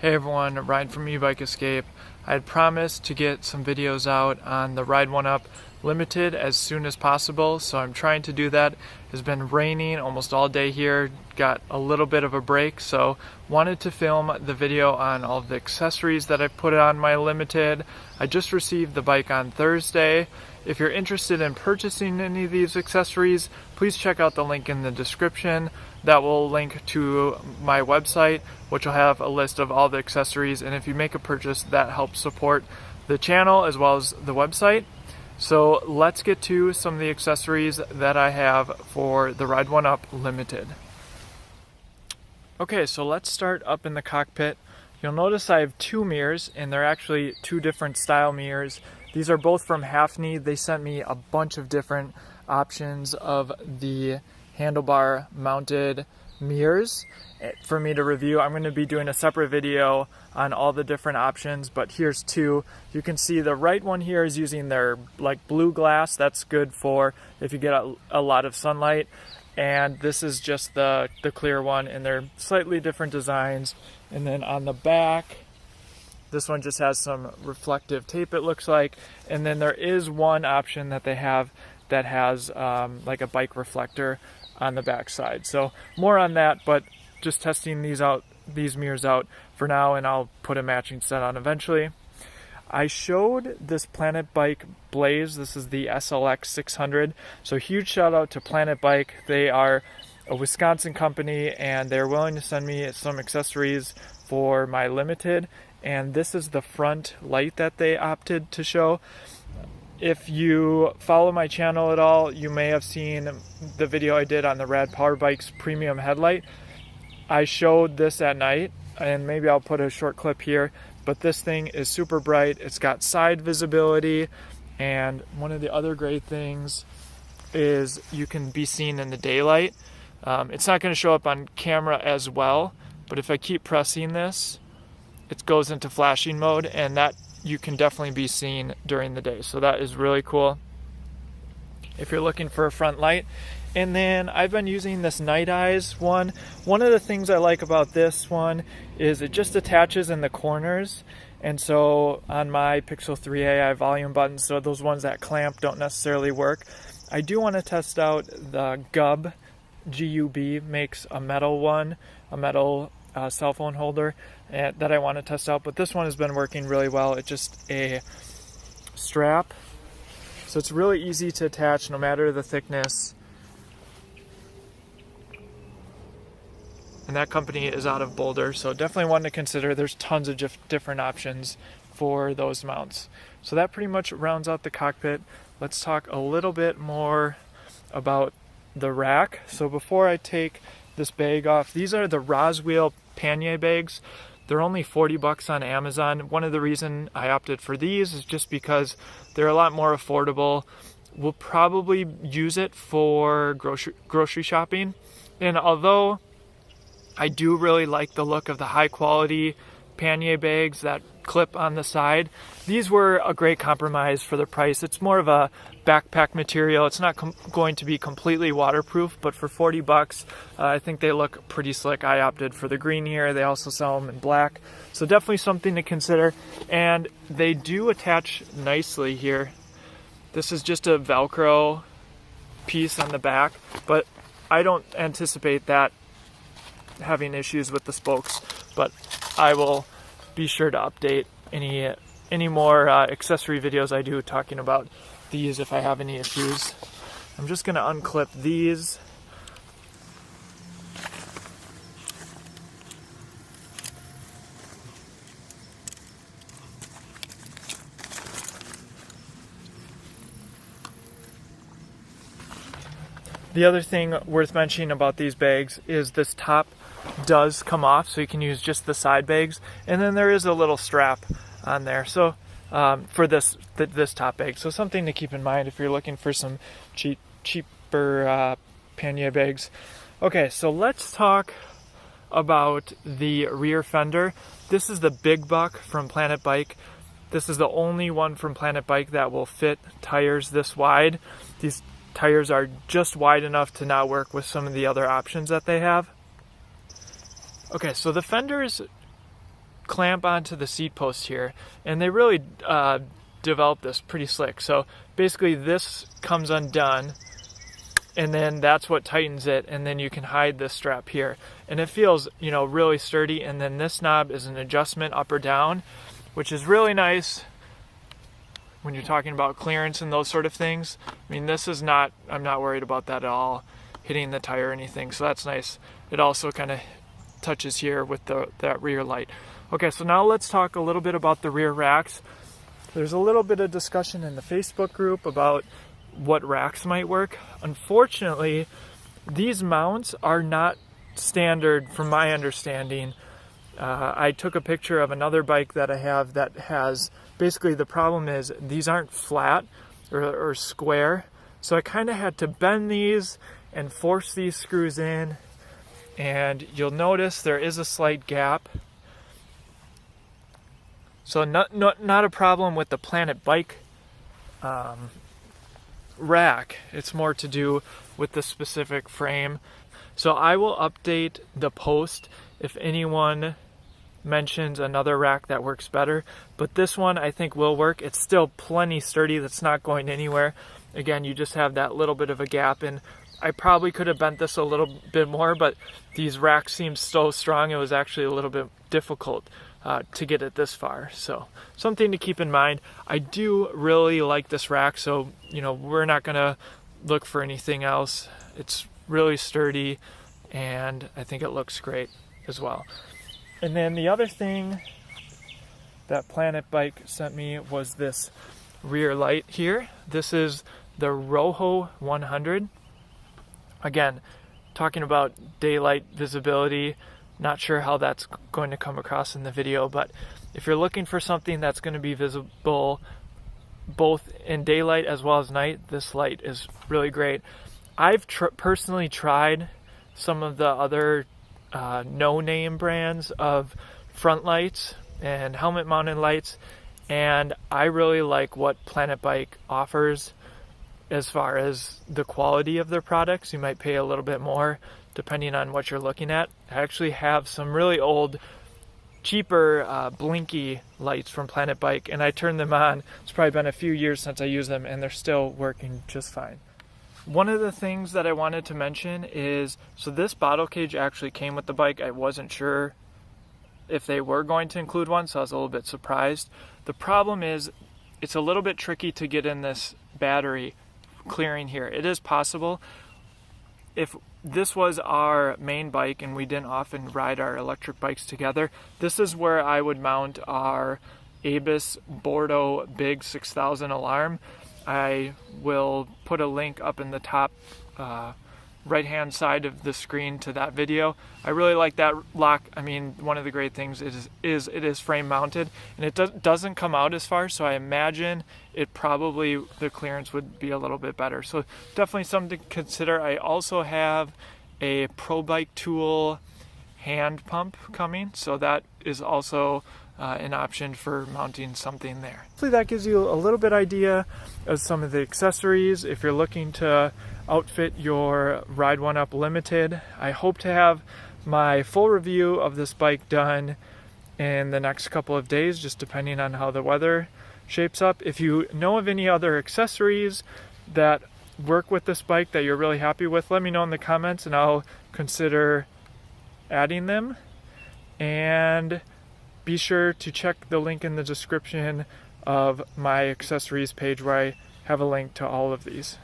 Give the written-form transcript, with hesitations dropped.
Hey everyone, Ryan from Ebike Escape. I had promised to get some videos out on the Ride1Up Limited as soon as possible, so I'm trying to do that. It's been raining almost all day here, got a little bit of a break, so wanted to film the video on all of the accessories that I've put on my Limited. I just received the bike on Thursday. If you're interested in purchasing any of these accessories, please check out the link in the description. That will link to my website, which will have a list of all the accessories, and if you make a purchase, that helps support the channel as well as the website. So let's get to some of the accessories that I have for the Ride1Up Limited. Okay, so let's start up in the cockpit. You'll notice I have two mirrors, and they're actually two different style mirrors. These are both from Hafni. They sent me a bunch of different options of the handlebar mounted mirrors for me to review. I'm going to be doing a separate video on all the different options, but here's two. You can see the right one here is using their like blue glass. That's good for if you get a lot of sunlight. And this is just the clear one, and they're slightly different designs. And then on the back, this one just has some reflective tape, it looks like. And then there is one option that they have that has like a bike reflector on the back side. So more on that, but just testing these mirrors out for now, and I'll put a matching set on eventually. I showed this Planet Bike Blaze. This is the SLX 600. So huge shout out to Planet Bike. They are a Wisconsin company, and they're willing to send me some accessories for my Limited. And this is the front light that they opted to show. If you follow my channel at all, you may have seen the video I did on the Rad Power Bikes premium headlight. I showed this at night, and maybe I'll put a short clip here, but this thing is super bright. It's got side visibility, and one of the other great things is you can be seen in the daylight. It's not going to show up on camera as well, but if I keep pressing this, it goes into flashing mode, and that you can definitely be seen during the day. So that is really cool if you're looking for a front light. And then I've been using this Night Eyes one. One of the things I like about this one is it just attaches in the corners. And so on my Pixel 3a, I have volume buttons, so those ones that clamp don't necessarily work. I do want to test out the GUB. GUB makes a metal one, a metal cell phone holder that I want to test out, but this one has been working really well. It's just a strap, so it's really easy to attach no matter the thickness. And that company is out of Boulder, so definitely one to consider. There's tons of different options for those mounts. So that pretty much rounds out the cockpit. Let's talk a little bit more about the rack. So before I take this bag off, these are the Roswell Panier bags. They're only $40 on Amazon. One of the reasons I opted for these is just because they're a lot more affordable. We'll probably use it for grocery shopping. And although I do really like the look of the high quality Panier bags that clip on the side, these were a great compromise for the price. It's more of a backpack material. It's not going to be completely waterproof, but for $40, I think they look pretty slick. I opted for the green here. They also sell them in black, so definitely something to consider. And they do attach nicely here. This is just a Velcro piece on the back, but I don't anticipate that having issues with the spokes, but I will be sure to update any more accessory videos I do talking about these if I have any issues. I'm just going to unclip these. The other thing worth mentioning about these bags is this top does come off, so you can use just the side bags, and then there is a little strap on there, so for this top bag. So something to keep in mind if you're looking for some cheaper Panier bags. Okay, so let's talk about the rear fender. This is the Big Buck from Planet Bike. This is the only one from Planet Bike that will fit tires this wide. These tires are just wide enough to not work with some of the other options that they have. Okay, so the fenders clamp onto the seat post here, and they really developed this pretty slick. So basically this comes undone, and then that's what tightens it, and then you can hide this strap here, and it feels, you know, really sturdy. And then this knob is an adjustment up or down, which is really nice when you're talking about clearance and those sort of things. I mean, this is not, I'm not worried about that at all, hitting the tire or anything, so that's nice. It also kind of touches here with that rear light. Okay, so now let's talk a little bit about the rear racks. There's a little bit of discussion in the Facebook group about what racks might work. Unfortunately, these mounts are not standard from my understanding. I took a picture of another bike that I have that has, basically the problem is these aren't flat or square, so I kind of had to bend these and force these screws in, and you'll notice there is a slight gap. So not a problem with the Planet Bike rack. It's more to do with the specific frame. So I will update the post if anyone mentions another rack that works better. But this one I think will work. It's still plenty sturdy. That's not going anywhere. Again, you just have that little bit of a gap, and I probably could have bent this a little bit more, but these racks seem so strong it was actually a little bit difficult to get it this far. So something to keep in mind. I do really like this rack, so you know, we're not gonna look for anything else. It's really sturdy, and I think it looks great as well. And then the other thing that Planet Bike sent me was this rear light here. This is the Rojo 100. Again, talking about daylight visibility, not sure how that's going to come across in the video, but if you're looking for something that's going to be visible both in daylight as well as night, this light is really great. I've personally tried some of the other no-name brands of front lights and helmet mounted lights, and I really like what Planet Bike offers as far as the quality of their products. You might pay a little bit more depending on what you're looking at. I actually have some really old, cheaper blinky lights from Planet Bike, and I turned them on. It's probably been a few years since I used them, and they're still working just fine. One of the things that I wanted to mention is, so this bottle cage actually came with the bike. I wasn't sure if they were going to include one, so I was a little bit surprised. The problem is it's a little bit tricky to get in this battery clearing here. It is possible. If this was our main bike and we didn't often ride our electric bikes together, this is where I would mount our Ebikes Bordeaux Big 6000 alarm. I will put a link up in the top right hand side of the screen to that video. I really like that lock. I mean, one of the great things is it is frame mounted, and it doesn't come out as far, so I imagine it probably, the clearance would be a little bit better. So definitely something to consider. I also have a Pro Bike Tool hand pump coming, so that is also an option for mounting something there. Hopefully that gives you a little bit idea of some of the accessories if you're looking to outfit your Ride1Up LMT'D. I hope to have my full review of this bike done in the next couple of days, just depending on how the weather shapes up. If you know of any other accessories that work with this bike that you're really happy with, let me know in the comments and I'll consider adding them. And be sure to check the link in the description of my accessories page where I have a link to all of these.